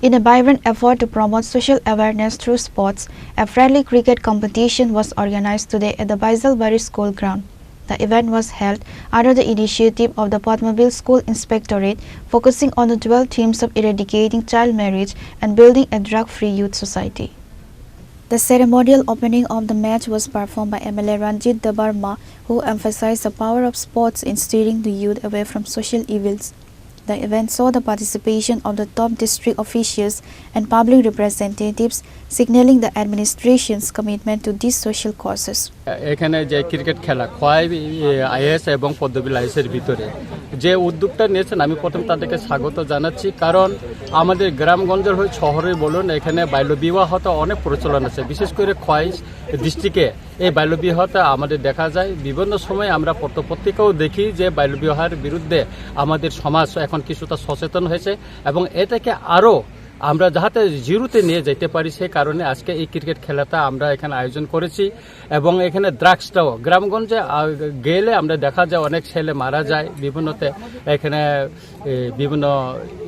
In a vibrant effort to promote social awareness through sports, a friendly cricket competition was organized today at the Baisalbari School ground. The event was held under the initiative of the Padmabil School Inspectorate, focusing on the dual themes of eradicating child marriage and building a drug-free youth society. The ceremonial opening of the match was performed by MLA Ranjit Dabarma, who emphasized the power of sports in steering the youth away from social evils. The event saw the participation of the top district officials and public representatives, signaling the administration's commitment to these social causes. এখানে যে cricket খেলা Khowai is এবং পদ্মবিল আইএসের ভিতরে যে উদ্যোগটা নিয়েছেন আমি প্রথম তাদেরকে স্বাগত জানাচ্ছি, কারণ আমাদের গ্রামগঞ্জের হয়ে শহরে বলুন এখানে বাল্যবিবাহটা অনেক প্রচলন আছে। বিশেষ করে খোয়াই ডিস্ট্রিক্টে এই বাল্যবিবাহটা আমাদের দেখা যায়। বিভিন্ন সময় আমরা পত্রপত্রিকাও দেখি যে বাল্যবিবাহের বিরুদ্ধে আমাদের সমাজ এখন কিছুটা সচেতন হয়েছে এবং এটাকে আরও আমরা যাতে জিরোতে নিয়ে যেতে পারি সেই কারণে আজকে এই ক্রিকেট খেলাটা আমরা এখানে আয়োজন করেছি। এবং এখানে ড্রাগসটাও গ্রামগঞ্জে গেলে আমরা দেখা যায় অনেক ছেলে মারা যায় বিভিন্নতে, এখানে বিভিন্ন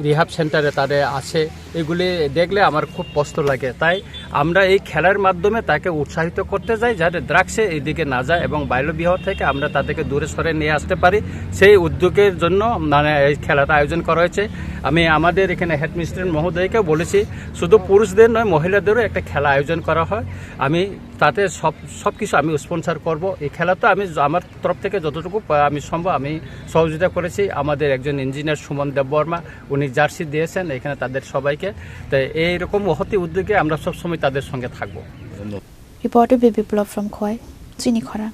রিহাব সেন্টারে তাদের আছে, এগুলি দেখলে আমার খুব কষ্ট লাগে। তাই আমরা এই খেলার মাধ্যমে তাকে উৎসাহিত করতে যাই যাতে ড্রাগসে এইদিকে না যায় এবং বাল্যবিবাহ থেকে আমরা তাদেরকে দূরে সরে নিয়ে আসতে পারি, সেই উদ্যোগের জন্য মানে এই খেলাটা আয়োজন করা হয়েছে। আমি আমাদের এখানে হেডমিস্ট্রেস মহোদয়কে বলেছি শুধু পুরুষদের নয় মহিলাদেরও একটা খেলা আয়োজন করা হয়, আমি তাতে সব কিছু আমি স্পন্সর করব। এই খেলা তো আমি আমার তরফ থেকে যতটুকু আমি সম্ভব আমি সহযোগিতা করেছি। আমাদের একজন ইঞ্জিনিয়ার সুমন দেববর্মা উনি জার্সি দিয়েছেন এখানে তাদের সবাইকে। তাই এইরকম মহতি উদ্যোগে আমরা সবসময় তাদের সঙ্গে থাকবো। Reported by Biplov from Khoi, Chini Khora.